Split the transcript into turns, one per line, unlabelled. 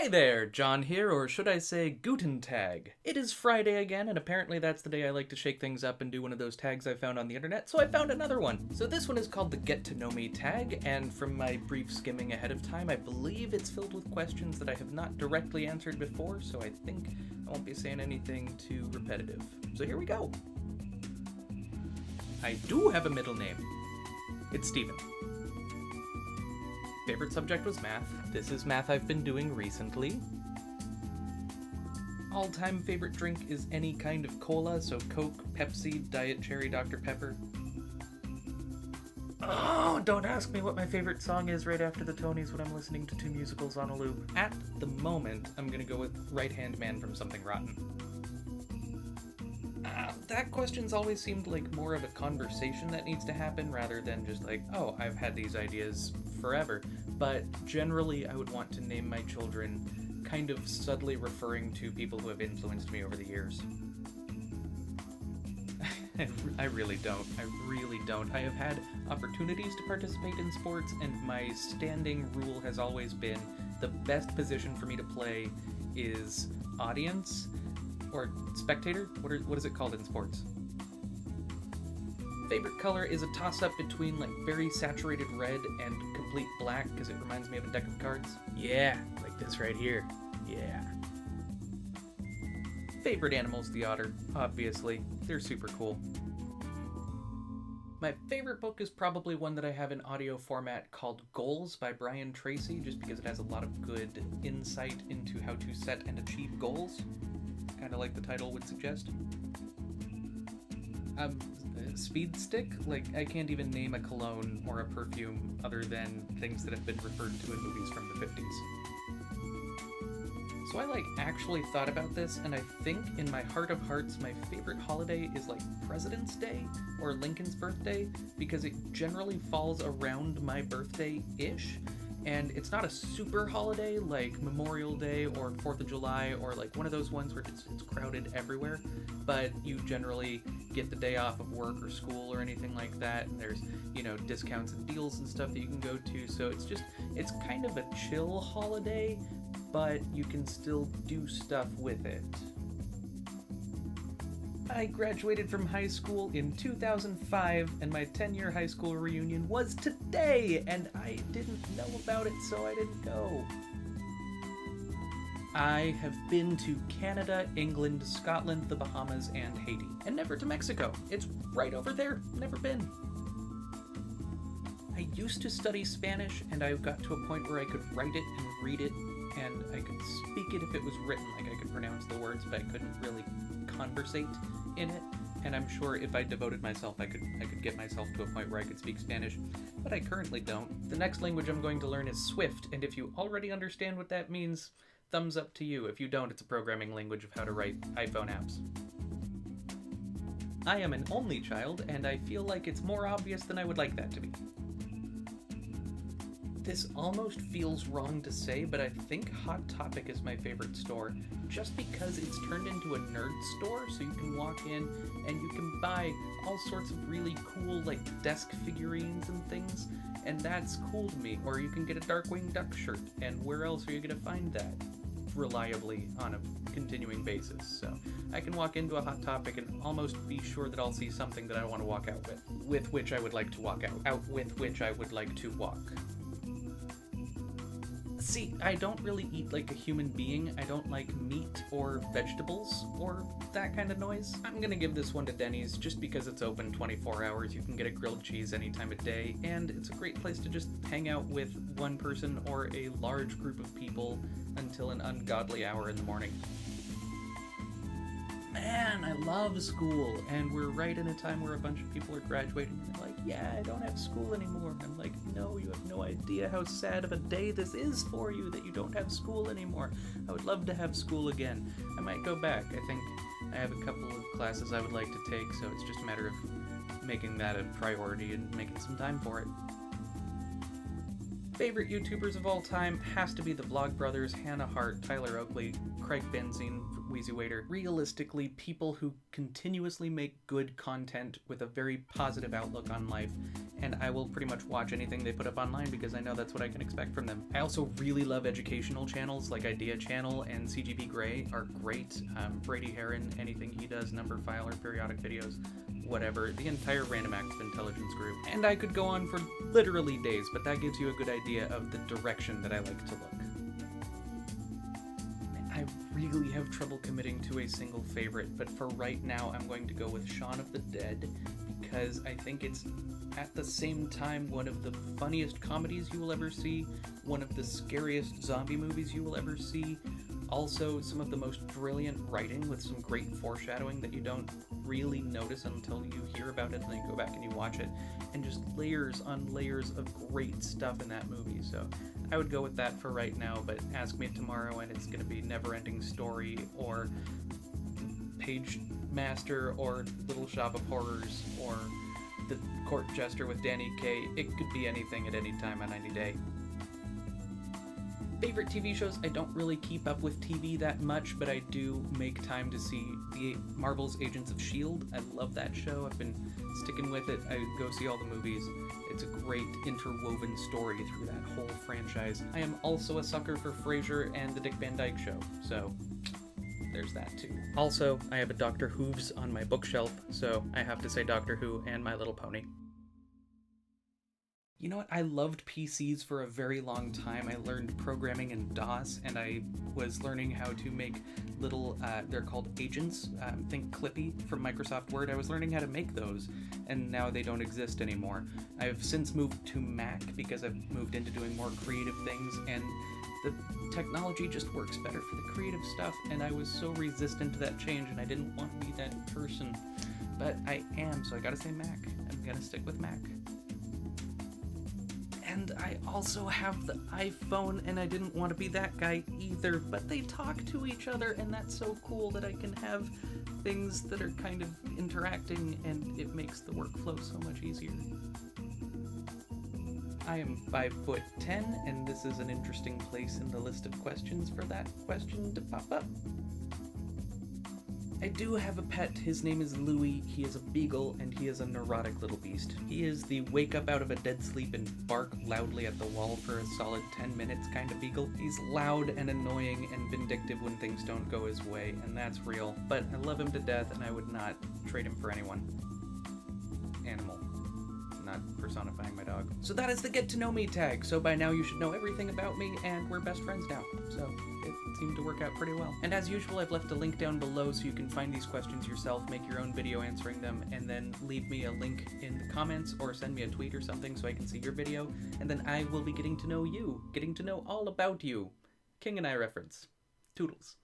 Hey there, John here, or should I say Guten Tag. It is Friday again, and apparently that's the day I like to shake things up and do one of those tags I found on the internet, so I found another one. So this one is called the Get to Know Me tag, and from my brief skimming ahead of time, I believe it's filled with questions that I have not directly answered before, so I think I won't be saying anything too repetitive. So here we go. I do have a middle name. It's Steven. Favorite subject was math. This is math I've been doing recently. All-time favorite drink is any kind of cola, so Coke, Pepsi, Diet Cherry, Dr. Pepper. Oh, don't ask me what my favorite song is right after the Tonys when I'm listening to two musicals on a loop. At the moment, I'm gonna go with Right Hand Man from Something Rotten. That question's always seemed like more of a conversation that needs to happen rather than just like, oh, I've had these ideas forever. But generally, I would want to name my children kind of subtly referring to people who have influenced me over the years. I really don't. I have had opportunities to participate in sports, and my standing rule has always been the best position for me to play is audience or spectator. What is it called in sports? Favorite color is a toss-up between like very saturated red and complete black because it reminds me of a deck of cards. Yeah, like this right here. Yeah. Favorite animal's the otter, obviously. They're super cool. My favorite book is probably one that I have in audio format called Goals by Brian Tracy, just because it has a lot of good insight into how to set and achieve goals. Kind of like the title would suggest. Speed stick? Like, I can't even name a cologne or a perfume other than things that have been referred to in movies from the 50s. So I, actually thought about this, and I think in my heart of hearts, my favorite holiday is, President's Day or Lincoln's birthday, because it generally falls around my birthday-ish. And it's not a super holiday like Memorial Day or 4th of July or one of those ones where it's crowded everywhere, but you generally get the day off of work or school or anything like that, and there's, discounts and deals and stuff that you can go to, so it's kind of a chill holiday, but you can still do stuff with it. I graduated from high school in 2005, and my 10-year high school reunion was today, and I didn't know about it, so I didn't go. I have been to Canada, England, Scotland, the Bahamas, and Haiti, and never to Mexico. It's right over there. Never been. I used to study Spanish, and I got to a point where I could write it and read it, and I could speak it if it was written, I could pronounce the words, but I couldn't really conversate in it, and I'm sure if I devoted myself, I could get myself to a point where I could speak Spanish, but I currently don't. The next language I'm going to learn is Swift, and if you already understand what that means, thumbs up to you. If you don't, it's a programming language of how to write iPhone apps. I am an only child, and I feel like it's more obvious than I would like that to be. This almost feels wrong to say, but I think Hot Topic is my favorite store, just because it's turned into a nerd store, so you can walk in and you can buy all sorts of really cool, desk figurines and things, and that's cool to me. Or you can get a Darkwing Duck shirt, and where else are you gonna find that reliably on a continuing basis? So I can walk into a Hot Topic and almost be sure that I'll see something that I want to walk out with which I would like to walk out with which I would like to walk. See, I don't really eat like a human being. I don't like meat or vegetables or that kind of noise. I'm gonna give this one to Denny's just because it's open 24 hours. You can get a grilled cheese any time of day, and it's a great place to just hang out with one person or a large group of people until an ungodly hour in the morning. Man, I love school, and we're right in a time where a bunch of people are graduating, and they're like, yeah, I don't have school anymore. And I'm like, no, you have no idea how sad of a day this is for you that you don't have school anymore. I would love to have school again. I might go back. I think I have a couple of classes I would like to take, so it's just a matter of making that a priority and making some time for it. Favorite YouTubers of all time has to be the Vlogbrothers, Hannah Hart, Tyler Oakley, Craig Benzine, Wheezy Waiter. Realistically, people who continuously make good content with a very positive outlook on life, and I will pretty much watch anything they put up online because I know that's what I can expect from them. I also really love educational channels like Idea Channel and CGP Grey are great. Brady Heron, anything he does, Number File or periodic videos, whatever, the entire Random Acts of Intelligence group. And I could go on for literally days, but that gives you a good idea of the direction that I like to look. I really have trouble committing to a single favorite, but for right now I'm going to go with Shaun of the Dead because I think it's at the same time one of the funniest comedies you will ever see, one of the scariest zombie movies you will ever see, also some of the most brilliant writing with some great foreshadowing that you don't really notice until you hear about it and then you go back and you watch it, and just layers on layers of great stuff in that movie. So I would go with that for right now, but ask me tomorrow and it's going to be Never-Ending Story or Page Master or Little Shop of Horrors or The Court Jester with Danny Kaye. It could be anything at any time on any day. Favorite TV shows, I don't really keep up with TV that much, but I do make time to see the Marvel's Agents of S.H.I.E.L.D. I love that show. I've been sticking with it. I go see all the movies. It's a great interwoven story through that whole franchise. I am also a sucker for Frasier and The Dick Van Dyke Show, so there's that too. Also, I have a Doctor Who's on my bookshelf, so I have to say Doctor Who and My Little Pony. You know what? I loved PCs for a very long time. I learned programming in DOS, and I was learning how to make little, they're called agents, think Clippy from Microsoft Word. I was learning how to make those, and now they don't exist anymore. I've since moved to Mac because I've moved into doing more creative things, and the technology just works better for the creative stuff, and I was so resistant to that change, and I didn't want to be that person. But I am, so I gotta say Mac. I'm gonna stick with Mac. And I also have the iPhone, and I didn't want to be that guy either, but they talk to each other, and that's so cool that I can have things that are kind of interacting, and it makes the workflow so much easier. I am 5'10", and this is an interesting place in the list of questions for that question to pop up. I do have a pet. His name is Louie. He is a beagle, and he is a neurotic little beast. He is the wake up out of a dead sleep and bark loudly at the wall for a solid 10 minutes kind of beagle. He's loud and annoying and vindictive when things don't go his way, and that's real. But I love him to death, and I would not trade him for anyone. Animal. Not personifying my dog. So that is the Get to Know Me tag. So by now you should know everything about me, and we're best friends now. So it seemed to work out pretty well. And as usual, I've left a link down below so you can find these questions yourself, make your own video answering them, and then leave me a link in the comments or send me a tweet or something so I can see your video, and then I will be getting to know you, getting to know all about you. King and I reference. Toodles.